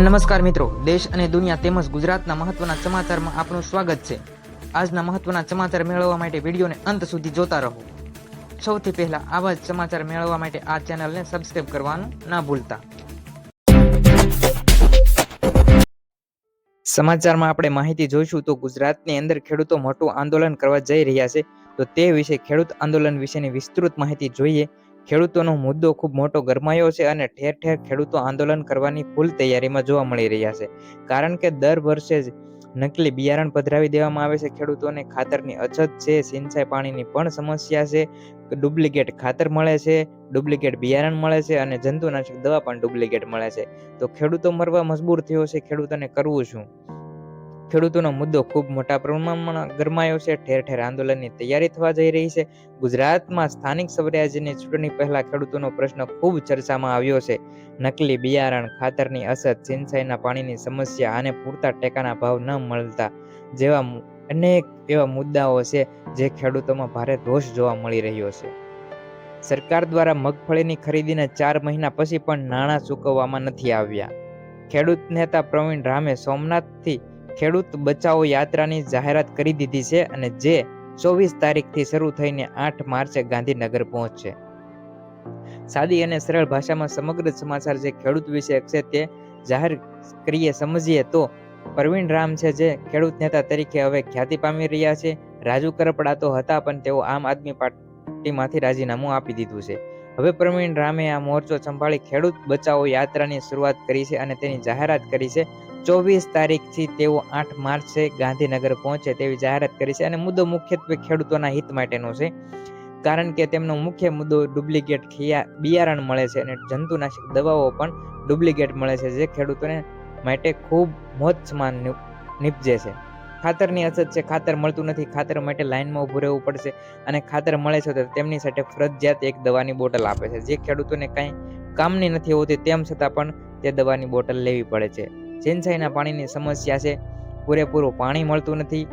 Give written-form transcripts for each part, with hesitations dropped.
નમસ્કાર મિત્રો, દેશ અને દુનિયા તેમજ ગુજરાતના મહત્વના સમાચારમાં આપનું સ્વાગત છે। આજના મહત્વના સમાચાર મેળવવા માટે વિડીયોને અંત સુધી જોતા રહો। સૌથી પહેલા આવા જ સમાચાર મેળવવા માટે આ ચેનલને સબસ્ક્રાઇબ કરવાનું ના ભૂલતા। સમાચારમાં આપણે માહિતી જોઈશું તો ગુજરાતની અંદર ખેડૂતો મોટું આંદોલન કરવા જઈ રહ્યા છે, તો તે વિશે ખેડૂત આંદોલન વિશેની વિસ્તૃત માહિતી જોઈએ। ખેડૂતોનો મુદ્દો ખૂબ મોટો ગરમાયો છે અને ઠેર ઠેર ખેડૂતો આંદોલન કરવાની ફૂલ તૈયારીમાં જોવા મળી રહ્યા છે, કારણ કે દર વર્ષે જ નકલી બિયારણ પધરાવી દેવામાં આવે છે ખેડૂતોને। ખાતરની અછત છે, સિંચાઈ પાણીની પણ સમસ્યા છે, ડુપ્લિકેટ ખાતર મળે છે, ડુપ્લિકેટ બિયારણ મળે છે અને જંતુનાશક દવા પણ ડુપ્લિકેટ મળે છે, તો ખેડૂતો મરવા મજબૂર થયો છે। ખેડૂતોને કરવું શું? ખેડૂતોનો મુદ્દો ખૂબ મોટા પ્રમાણમાં ગરમાયો છે, ઠેર ઠેર આંદોલનની તૈયારી થવા જઈ રહી છે। ગુજરાતમાં સ્થાનિક સ્વરાજ્યની ચૂંટણી પહેલા ખેડૂતોનો પ્રશ્ન ખૂબ ચર્ચામાં આવ્યો છે। નકલી બિયારણ, ખાતરની અછત, સિંચાઈના પાણીની સમસ્યા અને પૂરતા ટેકાના ભાવ ન મળતા જેવા અનેક એવા મુદ્દાઓ છે જે ખેડૂતોમાં ભારે રોષ જોવા મળી રહ્યો છે। સરકાર દ્વારા મગફળીની ખરીદીને 4 મહિના પછી પણ નાણાં ચૂકવવામાં નથી આવ્યા। ખેડૂત નેતા પ્રવીણ રામે સોમનાથથી ખેડૂત બચાવો યાત્રાની જાહેરાત કરી દીધી છે અને જે 24 તારીખથી શરૂ થઈને 8 માર્ચે ગાંધીનગર પહોંચશે। સાદી અને સરળ ભાષામાં સમગ્ર સમાચાર જે ખેડૂત વિશે છે તે જાહેર કરીએ સમજીએ તો પ્રવીણ રામ છે જે ખેડૂત નેતા તરીકે હવે ખ્યાતિ પામી રહ્યા છે। રાજુ કરપડા તો હતા પણ તેઓ આમ આદમી પાર્ટીમાંથી રાજીનામું આપી દીધું છે। હવે પ્રવીણ રામે આ મોરચો સંભાળી ખેડૂત બચાવો યાત્રાની શરૂઆત કરી છે અને તેની જાહેરાત કરી છે। 24 તારીખથી તેઓ 8 માર્ચે ગાંધીનગર પહોંચે તેવી જાહેરાત કરી છે અને મુદ્દો મુખ્યત્વે ખેડૂતોના હિત માટેનો છે, કારણ કે તેમનો મુખ્ય મુદ્દો ડુપ્લિકેટ બિયારણ મળે છે અને જંતુનાશક દવાઓ પણ ડુપ્લિકેટ મળે છે, જે ખેડૂતોને માટે ખૂબ મોત સમાન નીપજે છે। ખાતરની અછત છે, ખાતર મળતું નથી, ખાતર માટે લાઇનમાં ઊભું રહેવું પડશે અને ખાતર મળે છે તો તેમની સાથે ફરજિયાત એક દવાની બોટલ આપે છે, જે ખેડૂતોને કંઈ કામની નથી હોતી, તેમ છતાં પણ તે દવાની બોટલ લેવી પડે છે। સિંચાઈના પાણીની સમસ્યા છે, પૂરેપૂરું પાણી મળતું નથી,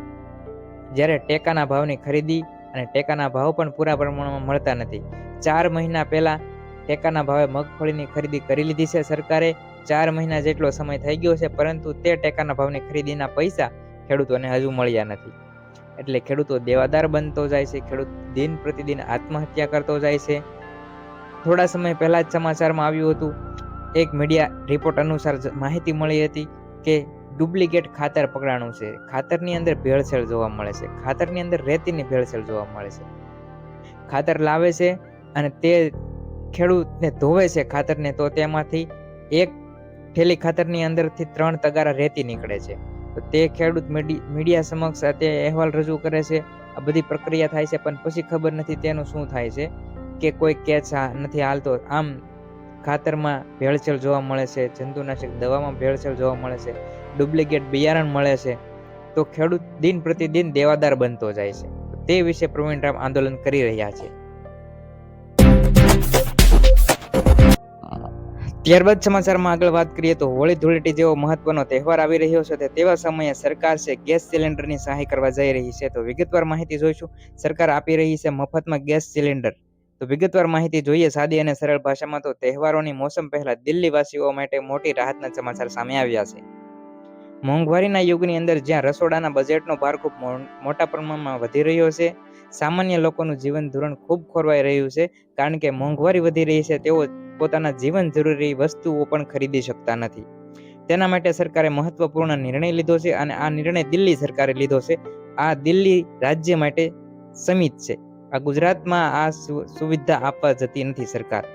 જ્યારે ટેકાના ભાવની ખરીદી અને ટેકાના ભાવ પણ પૂરા પ્રમાણમાં મળતા નથી। 4 મહિના પહેલા ટેકાના ભાવે મગફળીની ખરીદી કરી લીધી છે સરકારે। 4 મહિના જેટલો સમય થઈ ગયો છે, પરંતુ તે ટેકાના ભાવની ખરીદીના પૈસા ખેડૂતોને હજુ મળ્યા નથી, એટલે ખેડૂતો દેવાદાર બનતો જાય છે, ખેડૂત દિન પ્રતિદિન આત્મહત્યા કરતો જાય છે। થોડા સમય પહેલા જ સમાચારમાં આવ્યું હતું, એક મીડિયા રિપોર્ટ અનુસાર માહિતી મળી હતી કે ડુપ્લિકેટ ખાતર પકડાણું છે, ખાતરની અંદર ભેળસેળ જોવા મળે છે, ખાતરની અંદર રેતીની ભેળસેળ જોવા મળે છે। ખાતર લાવે છે અને તે ખેડૂતને ધોવે છે ખાતરને, તો તેમાંથી એક થેલી ખાતરની અંદરથી 3 તગારા રેતી નીકળે છે, તો તે ખેડૂત મીડિયા સમક્ષ તે અહેવાલ રજૂ કરે છે। આ બધી પ્રક્રિયા થાય છે, પણ પછી ખબર નથી તેનું શું થાય છે કે કોઈ કેચ નથી હાલતો। આમ ખાતરમાં ભેળસેળ જોવા મળે છે, જંતુનાશક દવામાં ભેળસેળ જોવા મળે છે, ડુપ્લિકેટ બિયારણ મળે છે, તો ખેડૂત દિન પ્રતિદિન દેવાદાર બનતો જાય છે। તે વિશે પ્રવીણ રામ આંદોલન કરી રહ્યા છે। ત્યારબાદ સમાચારમાં આગળ વાત કરીએ તો હોળી ધૂળેટી જેવો મહત્વનો તહેવાર આવી રહ્યો છે, તેવા સમયે સરકાર છે ગેસ સિલિન્ડરની સહાય કરવા જઈ રહી છે, તો વિગતવાર માહિતી જોઈશું। સરકાર આપી રહી છે મફતમાં ગેસ સિલિન્ડર, તો વિગતવાર માહિતી જોઈએ સાદી અને સરળ ભાષામાં તો તહેવારોની મોસમ પહેલા દિલ્હીવાસીઓ માટે મોટી રાહતના સમાચાર સામે આવ્યા છે। મોંઘવારીના યુગની અંદર જ્યાં રસોડાના બજેટનો ભાર ખૂબ મોટા પ્રમાણમાં વધી રહ્યો છે, સામાન્ય લોકોનું જીવન ધોરણ ખૂબ ખોરવાઈ રહ્યું છે, કારણ કે મોંઘવારી વધી રહી છે, તેઓ પોતાના જીવન જરૂરી વસ્તુઓ પણ ખરીદી શકતા નથી। તેના માટે સરકારે મહત્વપૂર્ણ નિર્ણય લીધો છે અને આ નિર્ણય દિલ્હી સરકારે લીધો છે। આ દિલ્હી રાજ્ય માટે સીમિત છે, આ ગુજરાતમાં આ સુવિધા આપવા જતી નથી સરકાર।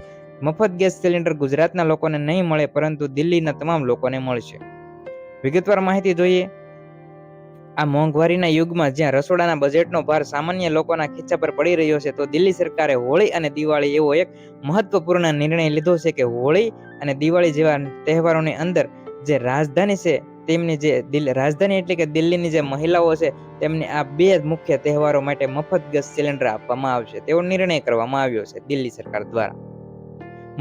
મફત ગેસ સિલિન્ડર ગુજરાતના લોકોને નહીં મળે, પરંતુ દિલ્હીના તમામ લોકોને મળશે। વિગતવાર માહિતી જોઈએ, આ મોંઘવારીના યુગમાં જ્યાં રસોડાના બજેટનો ભાર સામાન્ય લોકોના ખીચા પર પડી રહ્યો છે, તો દિલ્હી સરકારે હોળી અને દિવાળી એવો એક મહત્વપૂર્ણ નિર્ણય લીધો છે કે હોળી અને દિવાળી જેવા તહેવારોની અંદર જે રાજધાની છે તેમની જે રાજધાની એટલે કે દિલ્હીની જે મહિલાઓ છે તેમને આ 2 મુખ્ય તહેવારો માટે મફત ગેસ સિલિન્ડર આપવામાં આવશે, તેવો નિર્ણય કરવામાં આવ્યો છે દિલ્હી સરકાર દ્વારા।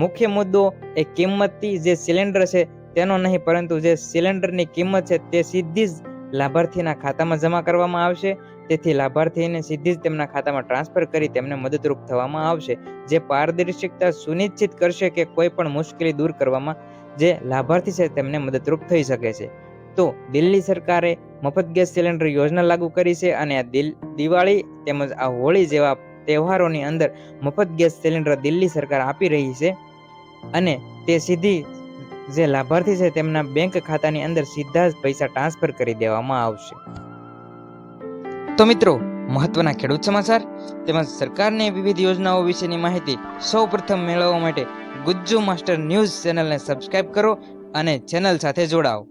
મુખ્ય મુદ્દો એ કિંમતી જે સિલિન્ડર છે તેનો નહીં, પરંતુ જે સિલિન્ડરની કિંમત છે તે સીધી જ લાભાર્થીના ખાતામાં જમા કરવામાં આવશે, તેથી લાભાર્થીને સીધી જ તેમના ખાતામાં ટ્રાન્સફર કરી તેમને મદદરૂપ થવામાં આવશે, જે પારદર્શિકતા સુનિશ્ચિત કરશે કે કોઈ પણ મુશ્કેલી દૂર કરવામાં જે લાભાર્થી છે તેમને મદદરૂપ થઈ શકે છે. તો દિલ્હી સરકારે મફત ગેસ સિલિન્ડર યોજના લાગુ કરી છે અને આ દિવાળી તેમજ આ હોળી જેવા તહેવારોની અંદર મફત ગેસ સિલિન્ડર દિલ્હી સરકાર આપી રહી છે અને તે સીધી જે લાભાર્થી છે તેમના બેંક ખાતાની અંદર સીધા જ પૈસા ટ્રાન્સફર કરી દેવામાં આવશે. તો મિત્રો, મહત્વના ખેડૂત સમાચાર તેમજ સરકારની વિવિધ યોજનાઓ વિશેની માહિતી સૌપ્રથમ મેળવવા માટે ગુજ્જુ માસ્ટર ન્યૂઝ ચેનલને સબસ્ક્રાઇબ કરો અને ચેનલ સાથે જોડાઓ.